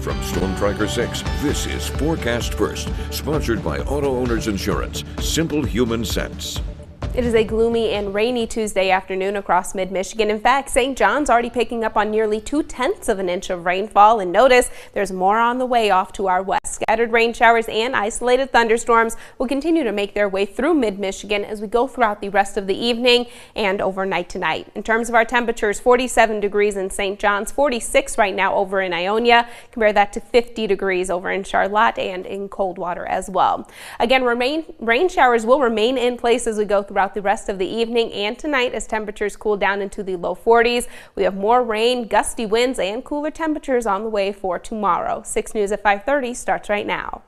From Storm Tracker 6, this is Forecast First, sponsored by Auto Owners Insurance. Simple human sense. It is a gloomy and rainy Tuesday afternoon across mid-Michigan. In fact, St. John's already picking up on nearly 2/10 of an inch of rainfall. And notice there's more on the way off to our west. Scattered rain showers and isolated thunderstorms will continue to make their way through mid-Michigan as we go throughout the rest of the evening and overnight tonight. In terms of our temperatures, 47 degrees in St. John's, 46 right now over in Ionia. Compare that to 50 degrees over in Charlotte and in Coldwater as well. Again, rain showers will remain in place as we go throughout the rest of the evening and tonight as temperatures cool down into the low 40s. We have more rain, gusty winds, and cooler temperatures on the way for tomorrow. 6 News at 5:30 starts right now.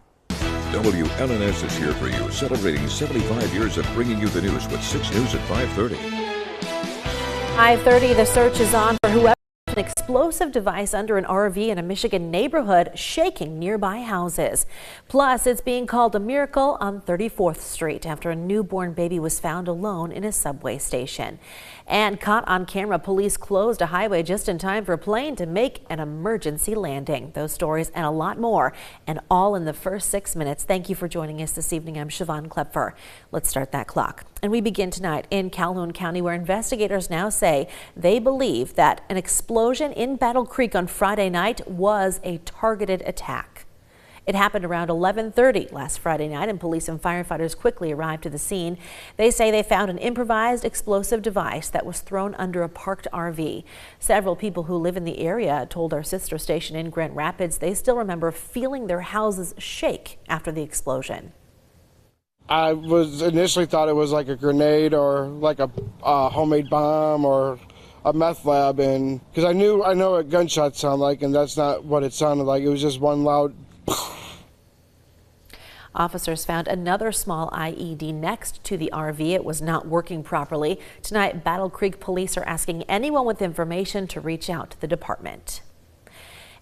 WLNS is here for you, celebrating 75 years of bringing you the news with 6 News at 5:30. 5:30, the search is on for whoever an explosive device under an RV in a Michigan neighborhood, shaking nearby houses. Plus, it's being called a miracle on 34th Street after a newborn baby was found alone in a subway station. And caught on camera, police closed a highway just in time for a plane to make an emergency landing. Those stories and a lot more, and all in the first 6 minutes. Thank you for joining us this evening. I'm Siobhan Klepfer. Let's start that clock. And we begin tonight in Calhoun County, where investigators now say they believe that an explosion in Battle Creek on Friday night was a targeted attack. It happened around 11:30 last Friday night, and police and firefighters quickly arrived to the scene. They say they found an improvised explosive device that was thrown under a parked RV. Several people who live in the area told our sister station in Grand Rapids they still remember feeling their houses shake after the explosion. I was initially thought it was like a grenade or like a homemade bomb or a meth lab, and because I know what gunshots sound like, and that's not what it sounded like. It was just one loud. Officers found another small IED next to the RV. It was not working properly. Tonight, Battle Creek police are asking anyone with information to reach out to the department.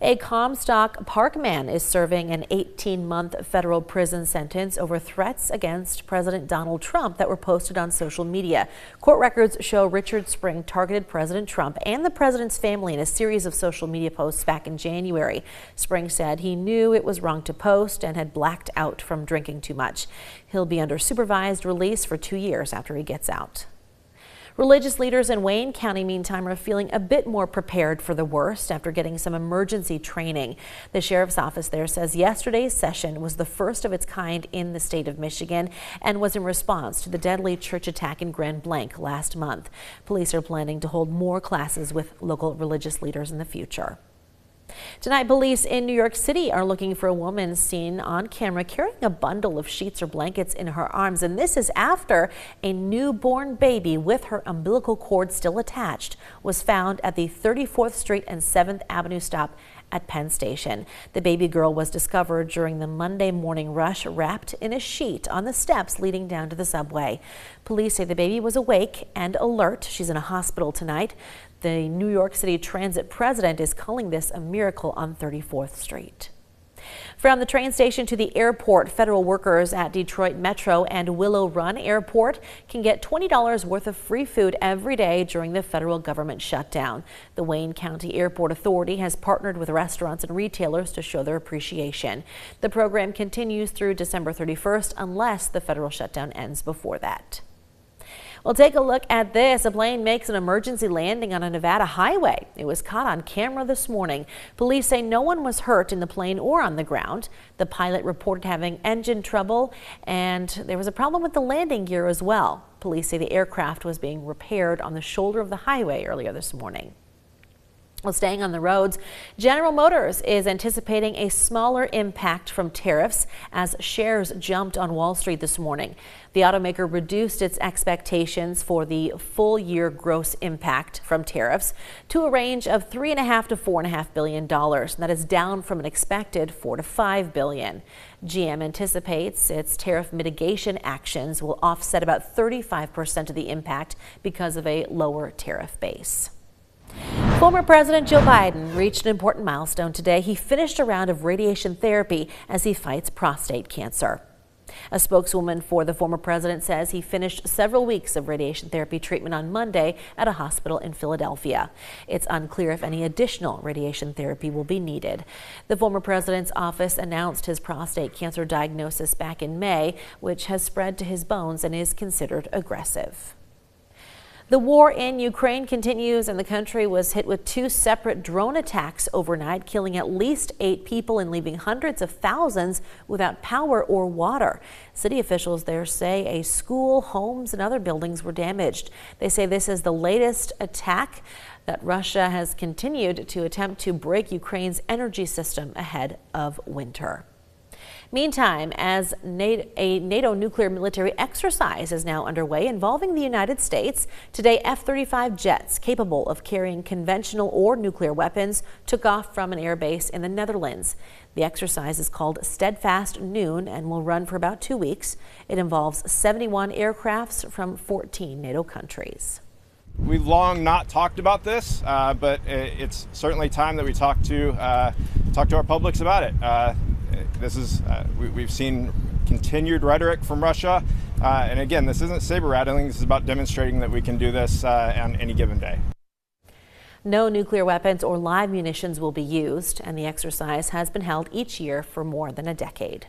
A Comstock Park man is serving an 18-month federal prison sentence over threats against President Donald Trump that were posted on social media. Court records show Richard Spring targeted President Trump and the president's family in a series of social media posts back in January. Spring said he knew it was wrong to post and had blacked out from drinking too much. He'll be under supervised release for 2 years after he gets out. Religious leaders in Wayne County, meantime, are feeling a bit more prepared for the worst after getting some emergency training. The sheriff's office there says yesterday's session was the first of its kind in the state of Michigan and was in response to the deadly church attack in Grand Blanc last month. Police are planning to hold more classes with local religious leaders in the future. Tonight, police in New York City are looking for a woman seen on camera carrying a bundle of sheets or blankets in her arms. And this is after a newborn baby with her umbilical cord still attached was found at the 34th Street and 7th Avenue stop at Penn Station. The baby girl was discovered during the Monday morning rush, wrapped in a sheet on the steps leading down to the subway. Police say the baby was awake and alert. She's in a hospital tonight. The New York City Transit president is calling this a miracle on 34th Street. From the train station to the airport, federal workers at Detroit Metro and Willow Run Airport can get $20 worth of free food every day during the federal government shutdown. The Wayne County Airport Authority has partnered with restaurants and retailers to show their appreciation. The program continues through December 31st unless the federal shutdown ends before that. Well, take a look at this. A plane makes an emergency landing on a Nevada highway. It was caught on camera this morning. Police say no one was hurt in the plane or on the ground. The pilot reported having engine trouble, and there was a problem with the landing gear as well. Police say the aircraft was being repaired on the shoulder of the highway earlier this morning. Well, staying on the roads, General Motors is anticipating a smaller impact from tariffs as shares jumped on Wall Street this morning. The automaker reduced its expectations for the full year gross impact from tariffs to a range of $3.5 to $4.5 billion. That is down from an expected $4 to $5 billion. GM anticipates its tariff mitigation actions will offset about 35% of the impact because of a lower tariff base. Former President Joe Biden reached an important milestone today. He finished a round of radiation therapy as he fights prostate cancer. A spokeswoman for the former president says he finished several weeks of radiation therapy treatment on Monday at a hospital in Philadelphia. It's unclear if any additional radiation therapy will be needed. The former president's office announced his prostate cancer diagnosis back in May, which has spread to his bones and is considered aggressive. The war in Ukraine continues, and the country was hit with 2 separate drone attacks overnight, killing at least 8 people and leaving hundreds of thousands without power or water. City officials there say a school, homes, and other buildings were damaged. They say this is the latest attack that Russia has continued to attempt to break Ukraine's energy system ahead of winter. Meantime, as a NATO nuclear military exercise is now underway involving the United States, today F-35 jets capable of carrying conventional or nuclear weapons took off from an air base in the Netherlands. The exercise is called Steadfast Noon and will run for about 2 weeks. It involves 71 aircrafts from 14 NATO countries. We've long not talked about this, but it's certainly time that we talk to our publics about it. We've seen continued rhetoric from Russia, and again, this isn't saber rattling. This is about demonstrating that we can do this on any given day. No nuclear weapons or live munitions will be used, and the exercise has been held each year for more than a decade.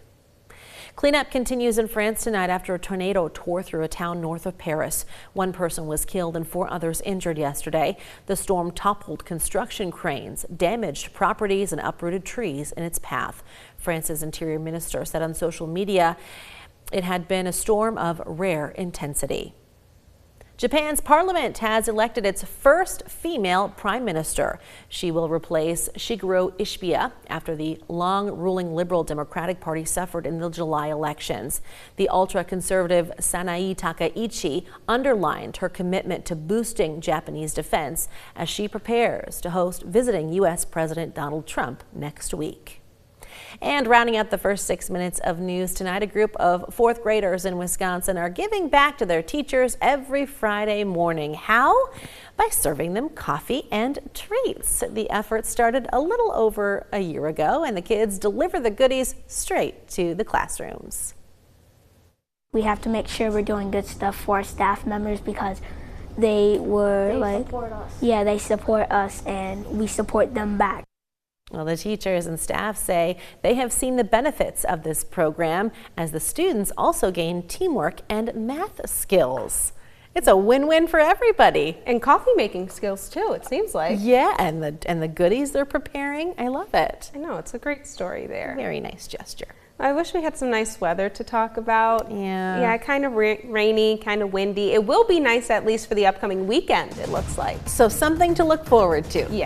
Cleanup continues in France tonight after a tornado tore through a town north of Paris. 1 person was killed and 4 others injured yesterday. The storm toppled construction cranes, damaged properties, and uprooted trees in its path. France's interior minister said on social media it had been a storm of rare intensity. Japan's parliament has elected its first female prime minister. She will replace Shigeru Ishiba after the long-ruling Liberal Democratic Party suffered in the July elections. The ultra-conservative Sanae Takaichi underlined her commitment to boosting Japanese defense as she prepares to host visiting U.S. President Donald Trump next week. And rounding out the first 6 minutes of news tonight, a group of 4th graders in Wisconsin are giving back to their teachers every Friday morning. How? By serving them coffee and treats. The effort started a little over a year ago, and the kids deliver the goodies straight to the classrooms. We have to make sure we're doing good stuff for our staff members because they support us. Yeah, they support us and we support them back. Well, the teachers and staff say they have seen the benefits of this program as the students also gain teamwork and math skills. It's a win-win for everybody. And coffee making skills too, it seems like. Yeah, and the goodies they're preparing, I love it. I know, it's a great story there. Very nice gesture. I wish we had some nice weather to talk about. Yeah, kind of rainy, kind of windy. It will be nice at least for the upcoming weekend, it looks like. So something to look forward to. Yes.